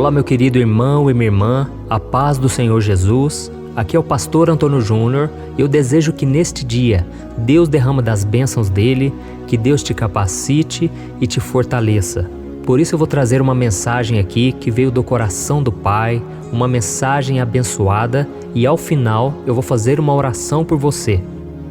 Olá, meu querido irmão e minha irmã, a paz do Senhor Jesus. Aqui é o pastor Antônio Júnior e eu desejo que neste dia Deus derrama das bênçãos dele, que Deus te capacite e te fortaleça. Por isso eu vou trazer uma mensagem aqui que veio do coração do Pai, uma mensagem abençoada, e ao final eu vou fazer uma oração por você.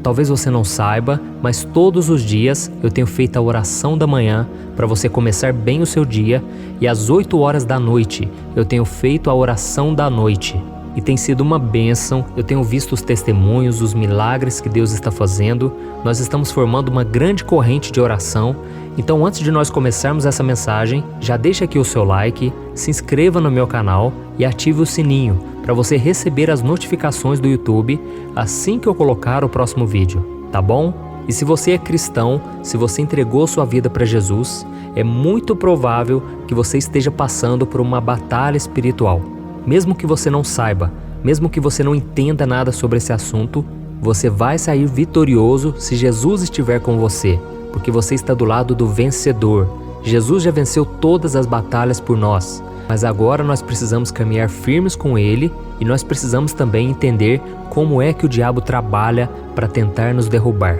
Talvez você não saiba, mas todos os dias eu tenho feito a oração da manhã para você começar bem o seu dia, e às 8 horas da noite eu tenho feito a oração da noite. E tem sido uma bênção, eu tenho visto os testemunhos, os milagres que Deus está fazendo. Nós estamos formando uma grande corrente de oração. Então, antes de nós começarmos essa mensagem, já deixa aqui o seu like, se inscreva no meu canal e ative o sininho para você receber as notificações do YouTube assim que eu colocar o próximo vídeo, tá bom? E se você é cristão, se você entregou sua vida para Jesus, é muito provável que você esteja passando por uma batalha espiritual. Mesmo que você não saiba, mesmo que você não entenda nada sobre esse assunto, você vai sair vitorioso se Jesus estiver com você, porque você está do lado do vencedor. Jesus já venceu todas as batalhas por nós, mas agora nós precisamos caminhar firmes com Ele e nós precisamos também entender como é que o diabo trabalha para tentar nos derrubar.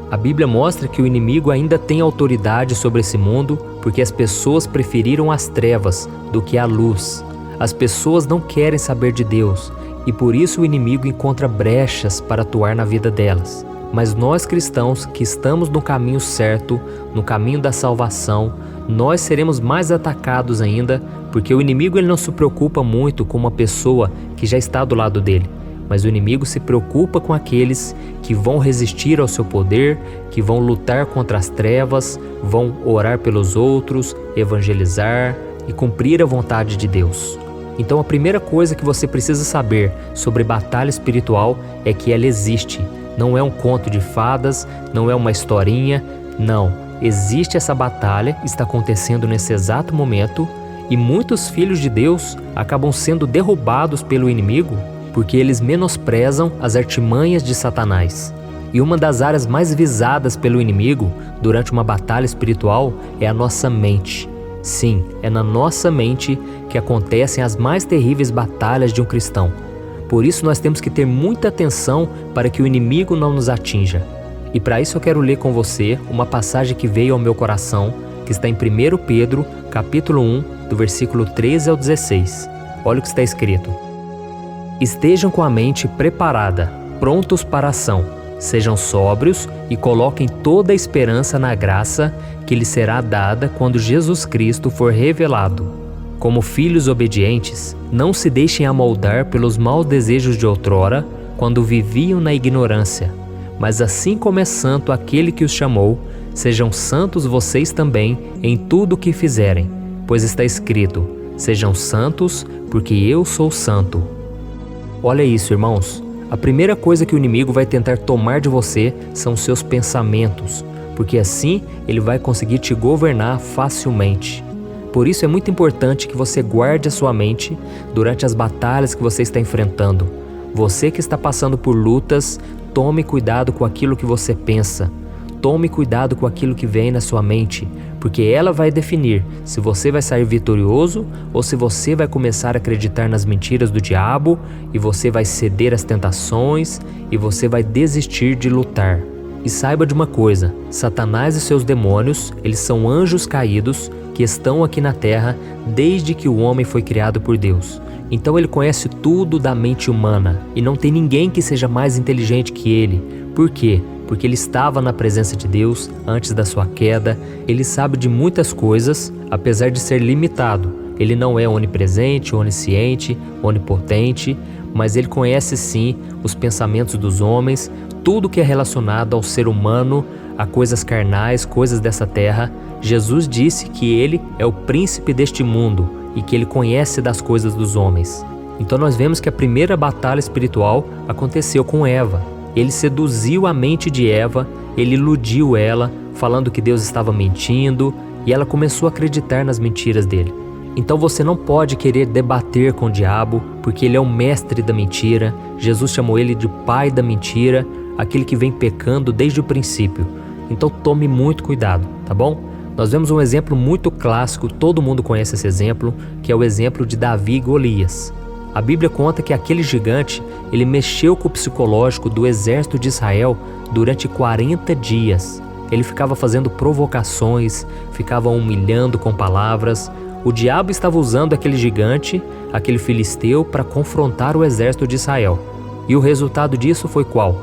A Bíblia mostra que o inimigo ainda tem autoridade sobre esse mundo porque as pessoas preferiram as trevas do que a luz. As pessoas não querem saber de Deus e por isso o inimigo encontra brechas para atuar na vida delas. Mas nós cristãos que estamos no caminho certo, no caminho da salvação, nós seremos mais atacados ainda, porque o inimigo ele não se preocupa muito com uma pessoa que já está do lado dele, mas o inimigo se preocupa com aqueles que vão resistir ao seu poder, que vão lutar contra as trevas, vão orar pelos outros, evangelizar e cumprir a vontade de Deus. Então a primeira coisa que você precisa saber sobre batalha espiritual é que ela existe. Não é um conto de fadas, não é uma historinha, não. Existe essa batalha, está acontecendo nesse exato momento e muitos filhos de Deus acabam sendo derrubados pelo inimigo porque eles menosprezam as artimanhas de Satanás. E uma das áreas mais visadas pelo inimigo durante uma batalha espiritual é a nossa mente. Sim, é na nossa mente que acontecem as mais terríveis batalhas de um cristão. Por isso nós temos que ter muita atenção para que o inimigo não nos atinja. E para isso eu quero ler com você uma passagem que veio ao meu coração, que está em 1 Pedro, capítulo 1, do versículo 13 ao 16. Olha o que está escrito. Estejam com a mente preparada, prontos para a ação. Sejam sóbrios e coloquem toda a esperança na graça que lhes será dada quando Jesus Cristo for revelado. Como filhos obedientes, não se deixem amoldar pelos maus desejos de outrora, quando viviam na ignorância. Mas assim como é santo aquele que os chamou, sejam santos vocês também em tudo o que fizerem, pois está escrito, sejam santos, porque eu sou santo. Olha isso, irmãos. A primeira coisa que o inimigo vai tentar tomar de você são seus pensamentos, porque assim ele vai conseguir te governar facilmente. Por isso é muito importante que você guarde a sua mente durante as batalhas que você está enfrentando. Você que está passando por lutas, tome cuidado com aquilo que você pensa. Tome cuidado com aquilo que vem na sua mente, porque ela vai definir se você vai sair vitorioso ou se você vai começar a acreditar nas mentiras do diabo e você vai ceder às tentações e você vai desistir de lutar. E saiba de uma coisa, Satanás e seus demônios, eles são anjos caídos que estão aqui na terra desde que o homem foi criado por Deus. Então ele conhece tudo da mente humana e não tem ninguém que seja mais inteligente que ele. Por quê? Porque ele estava na presença de Deus antes da sua queda, ele sabe de muitas coisas, apesar de ser limitado. Ele não é onipresente, onisciente, onipotente, mas ele conhece sim os pensamentos dos homens, tudo que é relacionado ao ser humano, a coisas carnais, coisas dessa terra. Jesus disse que ele é o príncipe deste mundo e que ele conhece das coisas dos homens. Então nós vemos que a primeira batalha espiritual aconteceu com Eva. Ele seduziu a mente de Eva, ele iludiu ela, falando que Deus estava mentindo, e ela começou a acreditar nas mentiras dele. Então você não pode querer debater com o diabo, porque ele é o mestre da mentira. Jesus chamou ele de pai da mentira, aquele que vem pecando desde o princípio. Então tome muito cuidado, tá bom? Nós vemos um exemplo muito clássico, todo mundo conhece esse exemplo, que é o exemplo de Davi e Golias. A Bíblia conta que aquele gigante, ele mexeu com o psicológico do exército de Israel durante 40 dias. Ele ficava fazendo provocações, ficava humilhando com palavras. O diabo estava usando aquele gigante, aquele filisteu, para confrontar o exército de Israel. E o resultado disso foi qual?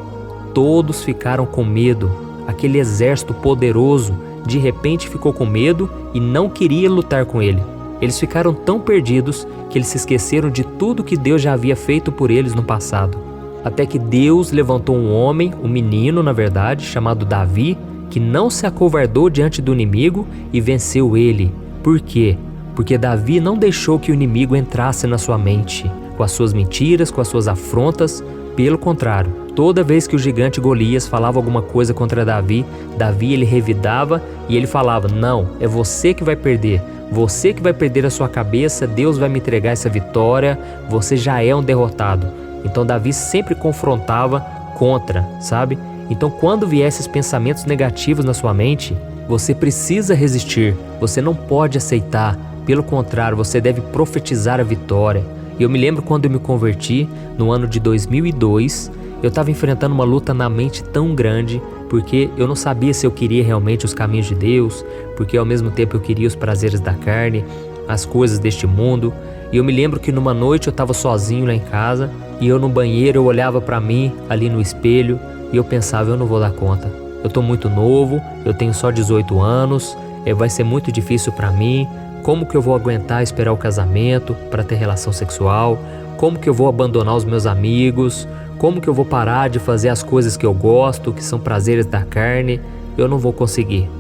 Todos ficaram com medo. Aquele exército poderoso, de repente ficou com medo e não queria lutar com ele. Eles ficaram tão perdidos que eles se esqueceram de tudo que Deus já havia feito por eles no passado. Até que Deus levantou um homem, um menino na verdade, chamado Davi, que não se acovardou diante do inimigo e venceu ele. Por quê? Porque Davi não deixou que o inimigo entrasse na sua mente, com as suas mentiras, com as suas afrontas. Pelo contrário, toda vez que o gigante Golias falava alguma coisa contra Davi, ele revidava e ele falava: não, é você que vai perder. Você que vai perder a sua cabeça, Deus vai me entregar essa vitória, você já é um derrotado. Então Davi sempre confrontava contra, sabe? Então quando vier esses pensamentos negativos na sua mente, você precisa resistir, você não pode aceitar. Pelo contrário, você deve profetizar a vitória. Eu me lembro quando eu me converti, no ano de 2002, eu estava enfrentando uma luta na mente tão grande, porque eu não sabia se eu queria realmente os caminhos de Deus, porque ao mesmo tempo eu queria os prazeres da carne, as coisas deste mundo. E eu me lembro que numa noite eu estava sozinho lá em casa, e eu no banheiro eu olhava para mim ali no espelho, e eu pensava: eu não vou dar conta. Eu estou muito novo, eu tenho só 18 anos, vai ser muito difícil para mim. Como que eu vou aguentar esperar o casamento para ter relação sexual? Como que eu vou abandonar os meus amigos? Como que eu vou parar de fazer as coisas que eu gosto, que são prazeres da carne? Eu não vou conseguir.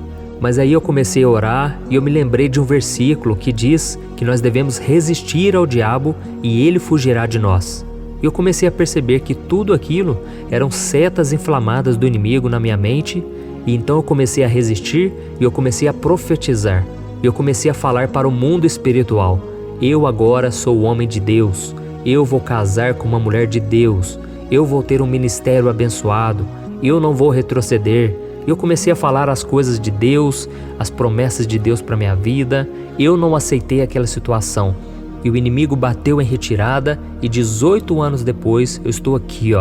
Mas aí eu comecei a orar e eu me lembrei de um versículo que diz que nós devemos resistir ao diabo e ele fugirá de nós. E eu comecei a perceber que tudo aquilo eram setas inflamadas do inimigo na minha mente, e então eu comecei a resistir e eu comecei a profetizar. Eu comecei a falar para o mundo espiritual: eu agora sou o homem de Deus, eu vou casar com uma mulher de Deus, eu vou ter um ministério abençoado, eu não vou retroceder. Eu comecei a falar as coisas de Deus, as promessas de Deus para minha vida. Eu não aceitei aquela situação. E o inimigo bateu em retirada e 18 anos depois eu estou aqui,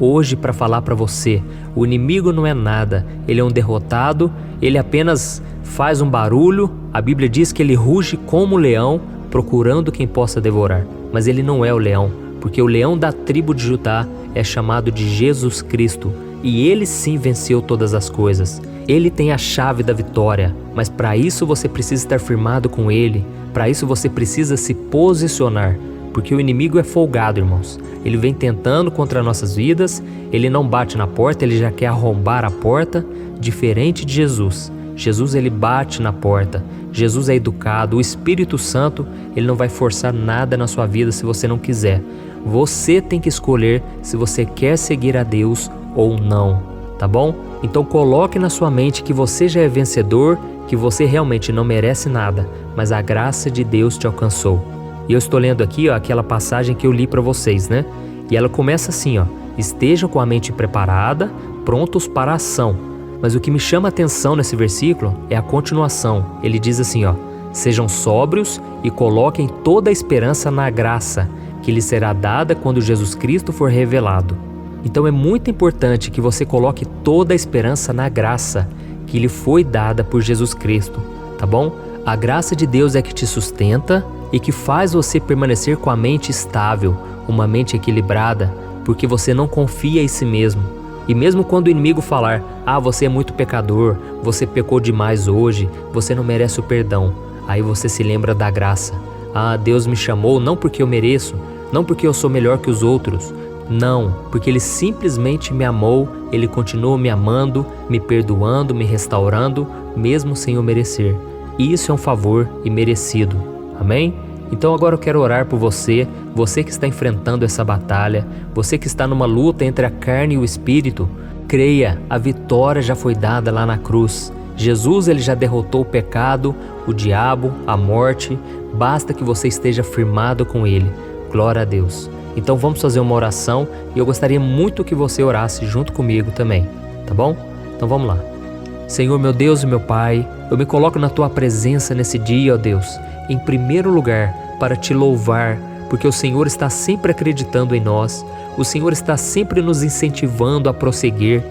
hoje para falar para você. O inimigo não é nada, ele é um derrotado, ele apenas faz um barulho. A Bíblia diz que ele ruge como um leão, procurando quem possa devorar. Mas ele não é o leão, porque o leão da tribo de Judá é chamado de Jesus Cristo. E ele sim venceu todas as coisas. Ele tem a chave da vitória, mas para isso você precisa estar firmado com ele. Para isso você precisa se posicionar, porque o inimigo é folgado, irmãos. Ele vem tentando contra nossas vidas, ele não bate na porta, ele já quer arrombar a porta, diferente de Jesus. Jesus, ele bate na porta. Jesus é educado. O Espírito Santo, ele não vai forçar nada na sua vida se você não quiser. Você tem que escolher se você quer seguir a Deus ou não, tá bom? Então coloque na sua mente que você já é vencedor, que você realmente não merece nada, mas a graça de Deus te alcançou. E eu estou lendo aqui, aquela passagem que eu li para vocês, né? E ela começa assim, estejam com a mente preparada, prontos para a ação. Mas o que me chama a atenção nesse versículo é a continuação. Ele diz assim, sejam sóbrios e coloquem toda a esperança na graça que lhes será dada quando Jesus Cristo for revelado. Então é muito importante que você coloque toda a esperança na graça que lhe foi dada por Jesus Cristo, tá bom? A graça de Deus é que te sustenta e que faz você permanecer com a mente estável, uma mente equilibrada, porque você não confia em si mesmo. E mesmo quando o inimigo falar, você é muito pecador, você pecou demais hoje, você não merece o perdão, aí você se lembra da graça. Deus me chamou não porque eu mereço, não porque eu sou melhor que os outros, não, porque Ele simplesmente me amou, Ele continua me amando, me perdoando, me restaurando, mesmo sem eu merecer. E isso é um favor imerecido, amém? Então agora eu quero orar por você, você que está enfrentando essa batalha, você que está numa luta entre a carne e o espírito. Creia, a vitória já foi dada lá na cruz. Jesus, ele já derrotou o pecado, o diabo, a morte, basta que você esteja firmado com Ele. Glória a Deus. Então vamos fazer uma oração e eu gostaria muito que você orasse junto comigo também, tá bom? Então vamos lá. Senhor, meu Deus e meu Pai, eu me coloco na Tua presença nesse dia, ó Deus, em primeiro lugar, para Te louvar, porque o Senhor está sempre acreditando em nós, o Senhor está sempre nos incentivando a prosseguir.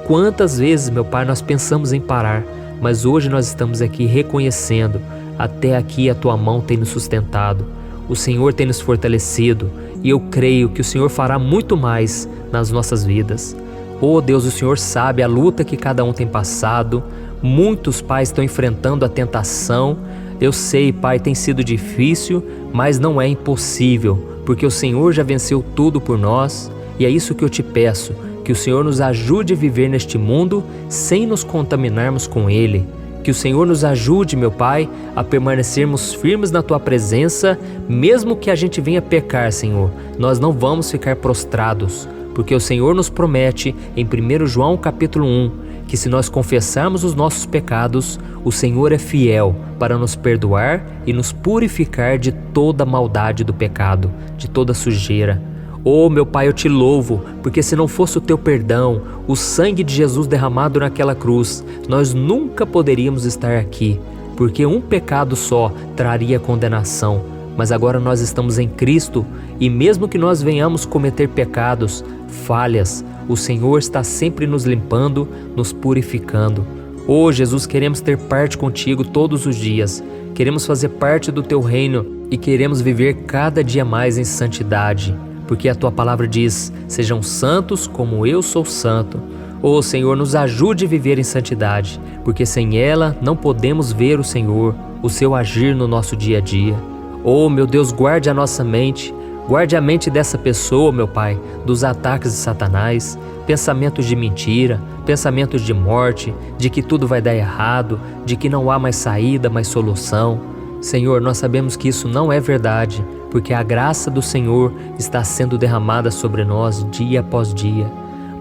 Quantas vezes, meu Pai, nós pensamos em parar, mas hoje nós estamos aqui reconhecendo, até aqui a Tua mão tem nos sustentado, o Senhor tem nos fortalecido, e eu creio que o Senhor fará muito mais nas nossas vidas. Oh Deus, o Senhor sabe a luta que cada um tem passado, muitos pais estão enfrentando a tentação. Eu sei, Pai, tem sido difícil, mas não é impossível, porque o Senhor já venceu tudo por nós, e é isso que eu te peço, que o Senhor nos ajude a viver neste mundo sem nos contaminarmos com ele. Que o Senhor nos ajude, meu Pai, a permanecermos firmes na Tua presença, mesmo que a gente venha pecar, Senhor, nós não vamos ficar prostrados, porque o Senhor nos promete em 1 João capítulo 1, que se nós confessarmos os nossos pecados, o Senhor é fiel para nos perdoar e nos purificar de toda maldade do pecado, de toda sujeira. Oh, meu Pai, eu Te louvo, porque se não fosse o Teu perdão, o sangue de Jesus derramado naquela cruz, nós nunca poderíamos estar aqui, porque um pecado só traria condenação. Mas agora nós estamos em Cristo e mesmo que nós venhamos cometer pecados, falhas, o Senhor está sempre nos limpando, nos purificando. Oh Jesus, queremos ter parte contigo todos os dias, queremos fazer parte do Teu reino e queremos viver cada dia mais em santidade, porque a Tua palavra diz, sejam santos como eu sou santo. Oh Senhor, nos ajude a viver em santidade, porque sem ela não podemos ver o Senhor, o Seu agir no nosso dia a dia. Oh meu Deus, guarde a nossa mente, guarde a mente dessa pessoa, meu Pai, dos ataques de Satanás, pensamentos de mentira, pensamentos de morte, de que tudo vai dar errado, de que não há mais saída, mais solução. Senhor, nós sabemos que isso não é verdade, porque a graça do Senhor está sendo derramada sobre nós dia após dia.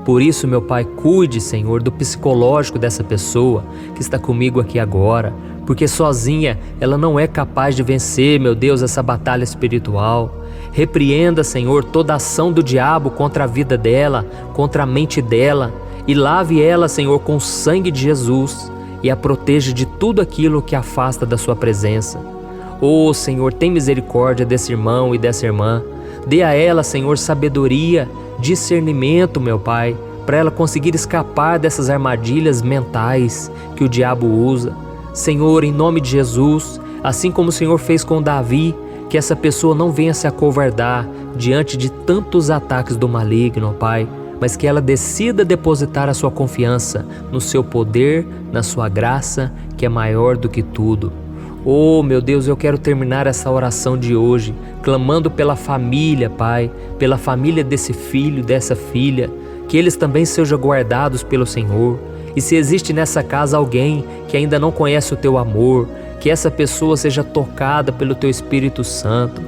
Por isso, meu Pai, cuide, Senhor, do psicológico dessa pessoa que está comigo aqui agora, porque sozinha ela não é capaz de vencer, meu Deus, essa batalha espiritual. Repreenda, Senhor, toda ação do diabo contra a vida dela, contra a mente dela, e lave ela, Senhor, com o sangue de Jesus, e a proteja de tudo aquilo que afasta da sua presença. Oh, Senhor, tem misericórdia desse irmão e dessa irmã. Dê a ela, Senhor, sabedoria, discernimento, meu Pai, para ela conseguir escapar dessas armadilhas mentais que o diabo usa. Senhor, em nome de Jesus, assim como o Senhor fez com Davi, que essa pessoa não venha se acovardar diante de tantos ataques do maligno, Pai, mas que ela decida depositar a sua confiança no Seu poder, na Sua graça, que é maior do que tudo. Oh, meu Deus, eu quero terminar essa oração de hoje, clamando pela família, Pai, pela família desse filho, dessa filha, que eles também sejam guardados pelo Senhor. E se existe nessa casa alguém que ainda não conhece o Teu amor, que essa pessoa seja tocada pelo Teu Espírito Santo.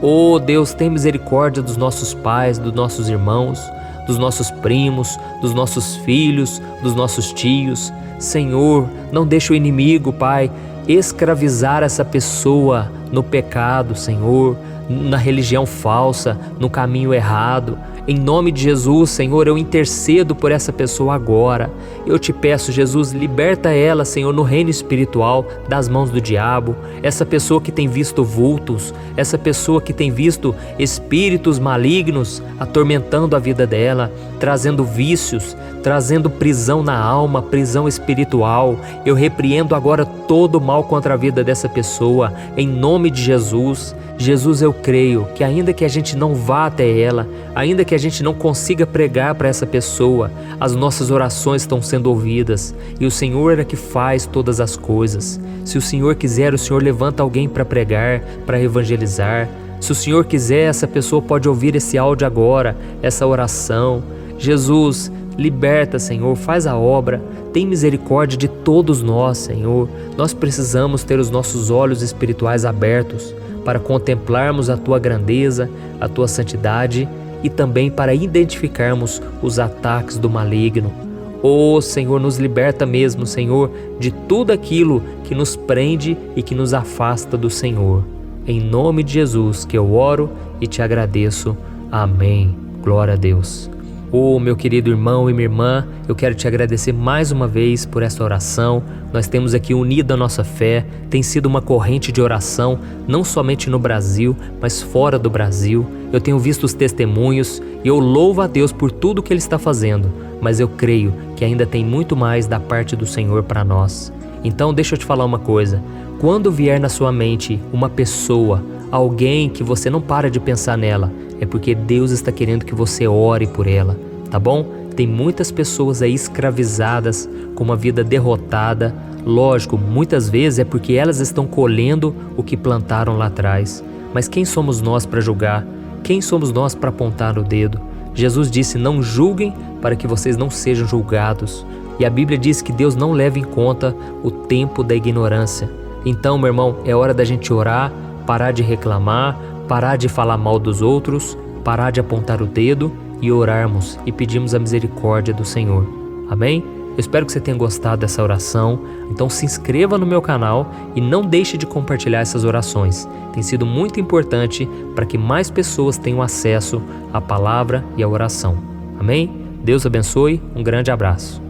Oh, Deus, tem misericórdia dos nossos pais, dos nossos irmãos, dos nossos primos, dos nossos filhos, dos nossos tios. Senhor, não deixe o inimigo, Pai, escravizar essa pessoa no pecado, Senhor, na religião falsa, no caminho errado. Em nome de Jesus, Senhor, eu intercedo por essa pessoa agora. Eu te peço, Jesus, liberta ela, Senhor, no reino espiritual, das mãos do diabo. Essa pessoa que tem visto vultos, essa pessoa que tem visto espíritos malignos atormentando a vida dela, trazendo vícios, trazendo prisão na alma, prisão espiritual. Eu repreendo agora todo o mal contra a vida dessa pessoa, em nome de Jesus. Jesus, eu creio que ainda que a gente não vá até ela, ainda que a gente não consiga pregar para essa pessoa, as nossas orações estão sendo ouvidas e o Senhor é que faz todas as coisas. Se o Senhor quiser, o Senhor levanta alguém para pregar, para evangelizar. Se o Senhor quiser, essa pessoa pode ouvir esse áudio agora, essa oração. Jesus, liberta, Senhor, faz a obra, tem misericórdia de todos nós, Senhor. Nós precisamos ter os nossos olhos espirituais abertos para contemplarmos a Tua grandeza, a Tua santidade e também para identificarmos os ataques do maligno. Oh, Senhor, nos liberta mesmo, Senhor, de tudo aquilo que nos prende e que nos afasta do Senhor. Em nome de Jesus que eu oro e te agradeço. Amém. Glória a Deus. Ô meu querido irmão e minha irmã, eu quero te agradecer mais uma vez por essa oração. Nós temos aqui unido a nossa fé, tem sido uma corrente de oração, não somente no Brasil, mas fora do Brasil. Eu tenho visto os testemunhos e eu louvo a Deus por tudo que Ele está fazendo, mas eu creio que ainda tem muito mais da parte do Senhor para nós. Então deixa eu te falar uma coisa, quando vier na sua mente uma pessoa, alguém que você não para de pensar nela, é porque Deus está querendo que você ore por ela, tá bom? Tem muitas pessoas aí escravizadas, com uma vida derrotada. Lógico, muitas vezes é porque elas estão colhendo o que plantaram lá atrás. Mas quem somos nós para julgar? Quem somos nós para apontar o dedo? Jesus disse, não julguem para que vocês não sejam julgados. E a Bíblia diz que Deus não leva em conta o tempo da ignorância. Então, meu irmão, é hora da gente orar, parar de reclamar, parar de falar mal dos outros, parar de apontar o dedo e orarmos e pedirmos a misericórdia do Senhor. Amém? Eu espero que você tenha gostado dessa oração. Então se inscreva no meu canal e não deixe de compartilhar essas orações. Tem sido muito importante para que mais pessoas tenham acesso à palavra e à oração. Amém? Deus abençoe, um grande abraço.